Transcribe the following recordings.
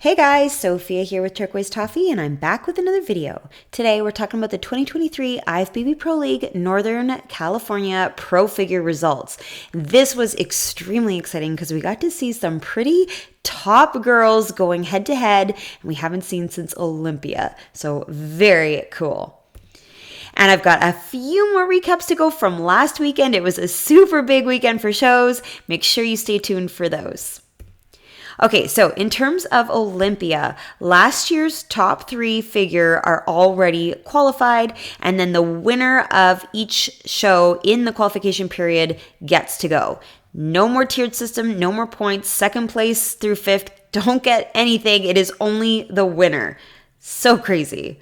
Hey guys, Sophia here with Turquoise Toffee, and I'm back with another video. Today we're talking about the 2023 IFBB Pro League Northern California Pro Figure results. This was extremely exciting because we got to see some pretty top girls going head to head, and we haven't seen since Olympia. So very cool. And I've got a few more recaps to go from last weekend. It was a super big weekend for shows. Make sure you stay tuned for those. Okay, so in terms of Olympia, last year's top 3 figure are already qualified, and then the winner of each show in the qualification period gets to go. No more tiered system, no more points. Second place through 5th don't get anything. It is only the winner. So crazy.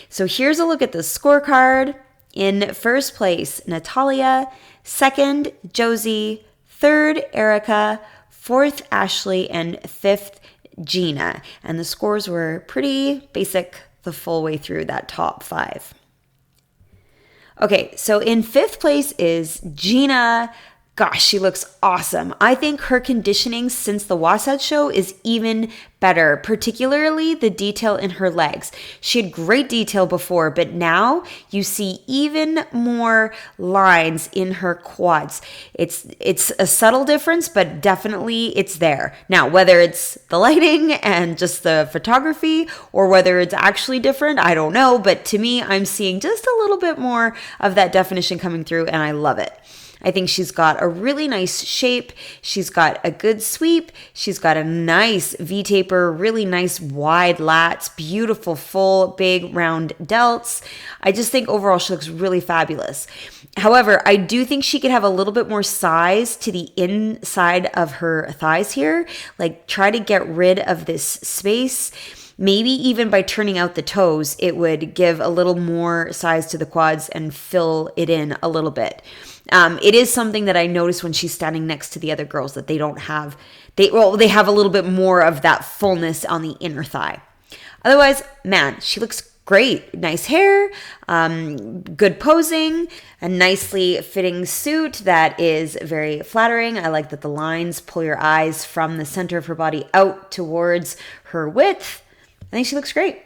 So here's a look at the scorecard. In first place, Natalia. Second, Josie. Third, Erica. Fourth, Ashley, and fifth, Gina. And the scores were pretty basic the full way through that top 5. Okay, so in 5th place is Gina. Gosh, she looks awesome. I think her conditioning since the Wasatch show is even better, particularly the detail in her legs. She had great detail before, but now you see even more lines in her quads. It's a subtle difference, but definitely it's there. Now, whether it's the lighting and just the photography or whether it's actually different, I don't know, but to me, I'm seeing just a little bit more of that definition coming through, and I love it. I think she's got a really nice shape. She's got a good sweep. She's got a nice V-taper, really nice wide lats, beautiful full big round delts. I just think overall she looks really fabulous. However, I do think she could have a little bit more size to the inside of her thighs here. Like try to get rid of this space. Maybe even by turning out the toes, it would give a little more size to the quads and fill it in a little bit. It is something that I noticed when she's standing next to the other girls that they don't have. They have a little bit more of that fullness on the inner thigh. Otherwise, man, she looks great. Nice hair, good posing, a nicely fitting suit that is very flattering. I like that the lines pull your eyes from the center of her body out towards her width. I think she looks great.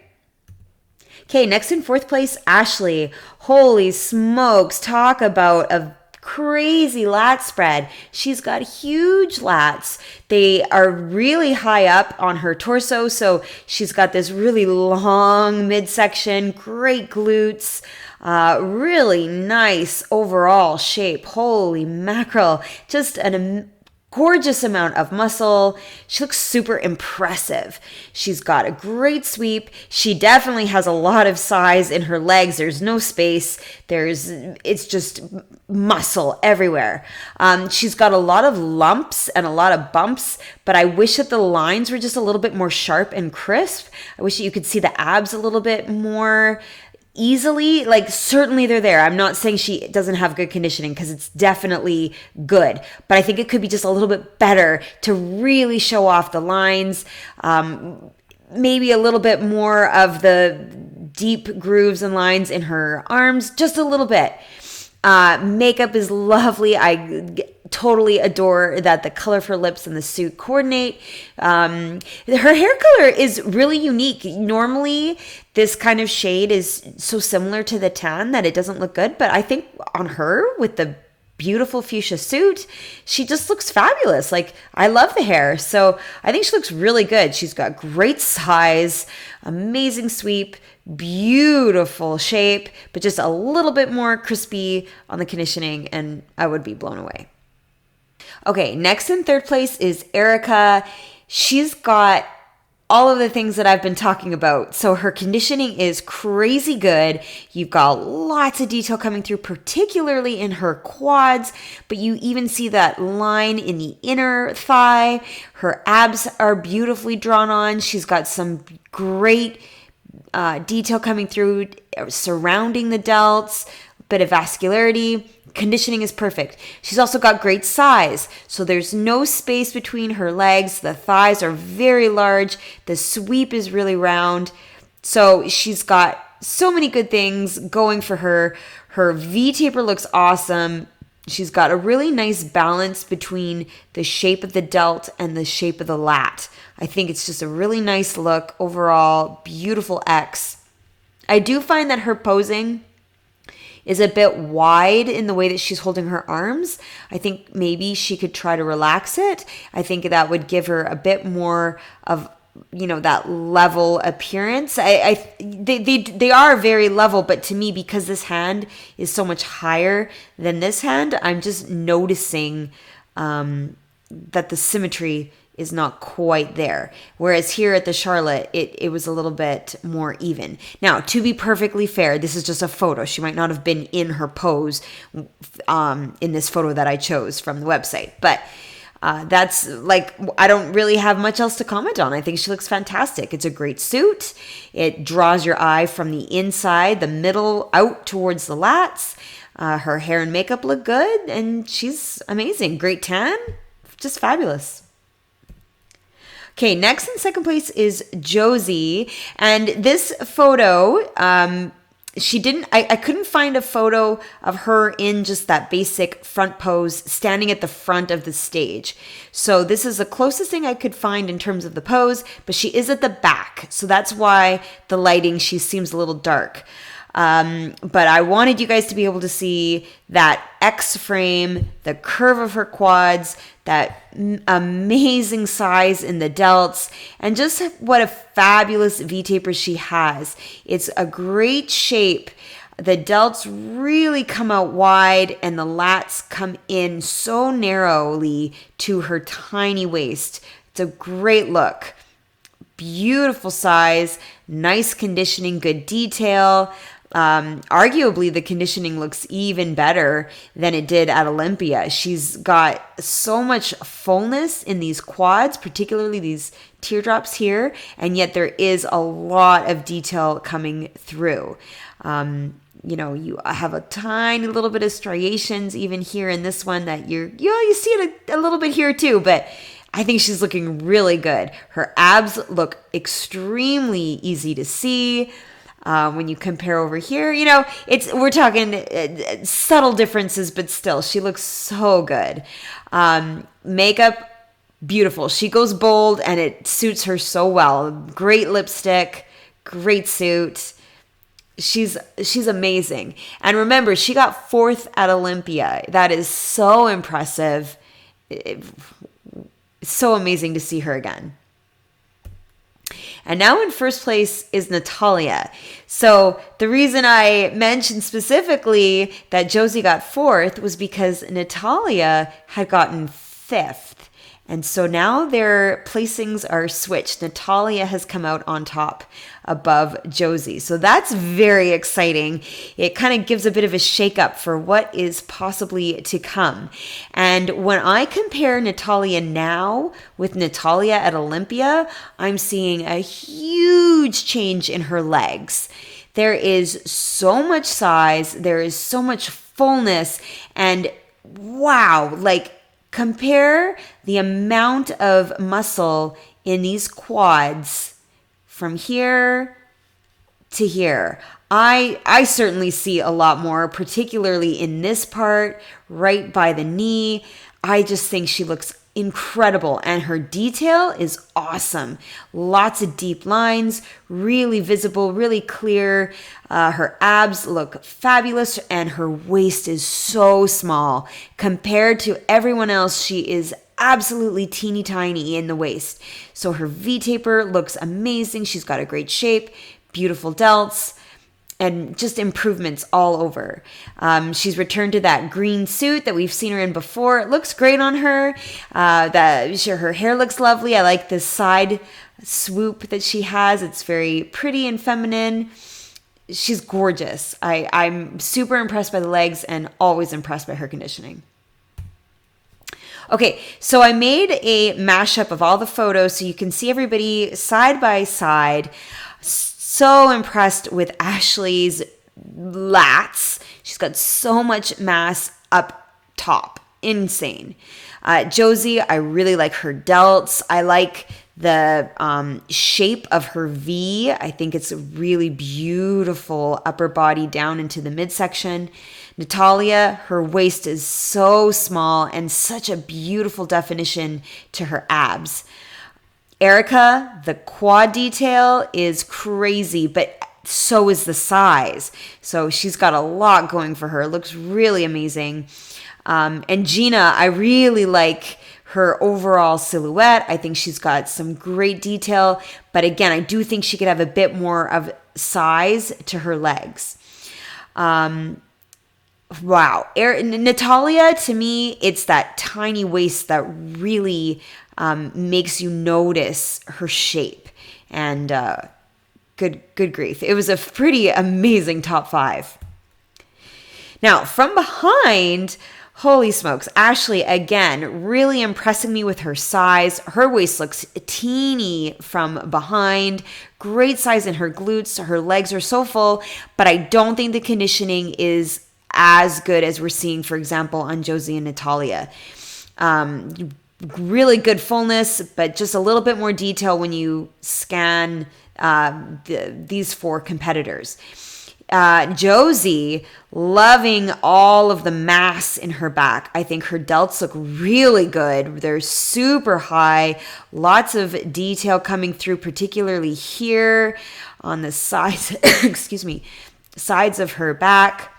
Okay, next in 4th place, Ashley. Holy smokes, talk about a crazy lat spread. She's got huge lats. They are really high up on her torso, so she's got this really long midsection, great glutes, really nice overall shape. Holy mackerel, just an gorgeous amount of muscle. She looks super impressive. She's got a great sweep. She definitely has a lot of size in her legs. There's no space. It's just muscle everywhere. She's got a lot of lumps and a lot of bumps, but I wish that the lines were just a little bit more sharp and crisp. I wish that you could see the abs a little bit more easily. Like certainly they're there. I'm not saying she doesn't have good conditioning because it's definitely good, but I think it could be just a little bit better to really show off the lines. Maybe a little bit more of the deep grooves and lines in her arms, just a little bit. Makeup is lovely. I totally adore that the color of her lips and the suit coordinate. Her hair color is really unique. Normally, this kind of shade is so similar to the tan that it doesn't look good, but I think on her with the beautiful fuchsia suit, she just looks fabulous. Like, I love the hair. So I think she looks really good. She's got great size, amazing sweep, beautiful shape, but just a little bit more crispy on the conditioning, and I would be blown away. Okay, next in 3rd place is Erica. She's got all of the things that I've been talking about. So her conditioning is crazy good. You've got lots of detail coming through, particularly in her quads, but you even see that line in the inner thigh. Her abs are beautifully drawn on. She's got some great detail coming through surrounding the delts, bit of vascularity. Conditioning is perfect. She's also got great size, so there's no space between her legs. The thighs are very large. The sweep is really round. So she's got so many good things going for her. Her V-taper looks awesome. She's got a really nice balance between the shape of the delt and the shape of the lat. I think it's just a really nice look overall, beautiful X. I do find that her posing is a bit wide in the way that she's holding her arms. I think maybe she could try to relax it. I think that would give her a bit more of, you know, that level appearance. They are very level, but to me, because this hand is so much higher than this hand, I'm just noticing that the symmetry is not quite there. Whereas here at the Charlotte, it was a little bit more even. Now, to be perfectly fair, this is just a photo. She might not have been in her pose in this photo that I chose from the website, but that's like, I don't really have much else to comment on. I think she looks fantastic. It's a great suit. It draws your eye from the inside, the middle, out towards the lats. Her hair and makeup look good, and she's amazing. Great tan, just fabulous. Okay, next in second place is Josie. And this photo, I couldn't find a photo of her in just that basic front pose standing at the front of the stage. So this is the closest thing I could find in terms of the pose, but she is at the back. So that's why the lighting, she seems a little dark. But I wanted you guys to be able to see that X frame, the curve of her quads, that amazing size in the delts, and just what a fabulous V-taper she has. It's a great shape. The delts really come out wide and the lats come in so narrowly to her tiny waist. It's a great look. Beautiful size, nice conditioning, good detail. Arguably, the conditioning looks even better than it did at Olympia. She's got so much fullness in these quads, particularly these teardrops here, and yet there is a lot of detail coming through. You know, you have a tiny little bit of striations even here in this one that you see it a little bit here too, but I think she's looking really good. Her abs look extremely easy to see. When you compare over here, you know, we're talking subtle differences, but still, she looks so good. Makeup, beautiful. She goes bold, and it suits her so well. Great lipstick, great suit. She's amazing. And remember, she got 4th at Olympia. That is so impressive. It's so amazing to see her again. And now in first place is Natalia. So the reason I mentioned specifically that Josie got 4th was because Natalia had gotten 5th. And so now their placings are switched. Natalia has come out on top above Josie. So that's very exciting. It kind of gives a bit of a shakeup for what is possibly to come. And when I compare Natalia now with Natalia at Olympia, I'm seeing a huge change in her legs. There is so much size, there is so much fullness, and wow, like, compare the amount of muscle in these quads from here to here. I certainly see a lot more, particularly in this part, right by the knee. I just think she looks incredible, and her detail is awesome. Lots of deep lines, really visible, really clear. Her abs look fabulous, and her waist is so small. Compared to everyone else, she is absolutely teeny tiny in the waist. So her V-taper looks amazing. She's got a great shape, beautiful delts, and just improvements all over. She's returned to that green suit that we've seen her in before. It looks great on her. Her hair looks lovely. I like this side swoop that she has. It's very pretty and feminine. She's gorgeous. I'm super impressed by the legs and always impressed by her conditioning. Okay, so I made a mashup of all the photos so you can see everybody side by side. So impressed with Ashley's lats. She's got so much mass up top. Insane. Josie, I really like her delts. I like the shape of her V. I think it's a really beautiful upper body down into the midsection. Natalia, her waist is so small and such a beautiful definition to her abs. Erica, the quad detail is crazy, but so is the size. So she's got a lot going for her. It looks really amazing. And Gina, I really like her overall silhouette. I think she's got some great detail. But again, I do think she could have a bit more of size to her legs. Wow. Natalia, to me, it's that tiny waist that really makes you notice her shape. And good grief. It was a pretty amazing top 5. Now, from behind, holy smokes, Ashley, again, really impressing me with her size. Her waist looks teeny from behind. Great size in her glutes. Her legs are so full, but I don't think the conditioning is as good as we're seeing, for example, on Josie and Natalia. Really good fullness, but just a little bit more detail when you scan these 4 competitors. Josie, loving all of the mass in her back. I think her delts look really good. They're super high. Lots of detail coming through, particularly here on the sides, sides of her back.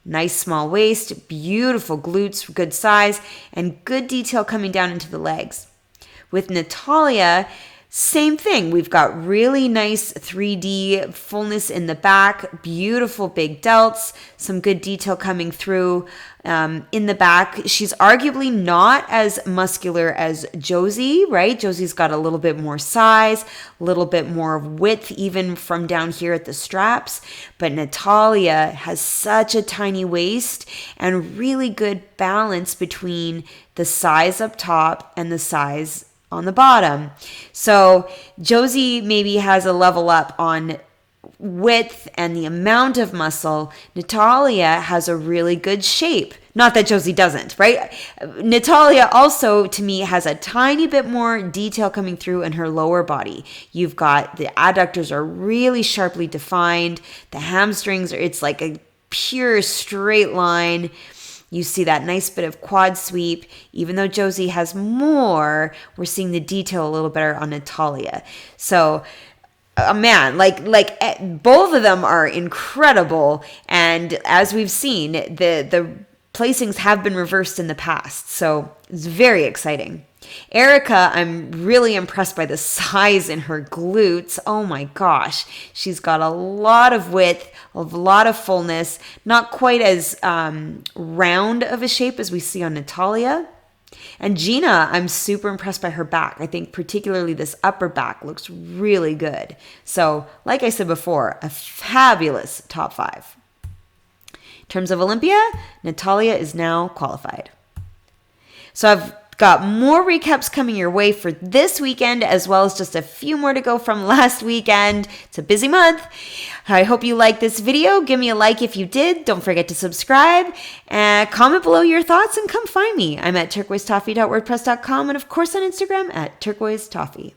Nice small waist, beautiful glutes, good size, and good detail coming down into the legs. With Natalia, same thing. We've got really nice 3D fullness in the back, beautiful big delts, some good detail coming through in the back. She's arguably not as muscular as Josie, right? Josie's got a little bit more size, a little bit more width, even from down here at the straps. But Natalia has such a tiny waist and really good balance between the size up top and the size on the bottom. So Josie maybe has a level up on width and the amount of muscle. Natalia has a really good shape. Not that Josie doesn't, right? Natalia also, to me, has a tiny bit more detail coming through in her lower body. You've got the adductors are really sharply defined. The hamstrings, it's like a pure straight line. You see that nice bit of quad sweep. Even though Josie has more, we're seeing the detail a little better on Natalia. So, man, like both of them are incredible. And as we've seen, the placings have been reversed in the past. So it's very exciting. Erica, I'm really impressed by the size in her glutes. Oh my gosh. She's got a lot of width, a lot of fullness, not quite as round of a shape as we see on Natalia. And Gina, I'm super impressed by her back. I think particularly this upper back looks really good. So, like I said before, a fabulous top 5. In terms of Olympia, Natalia is now qualified. So I've got more recaps coming your way for this weekend, as well as just a few more to go from last weekend. It's a busy month. I hope you liked this video. Give me a like if you did. Don't forget to subscribe and comment below your thoughts and come find me. I'm at turquoisetoffee.wordpress.com and of course on Instagram at turquoisetoffee.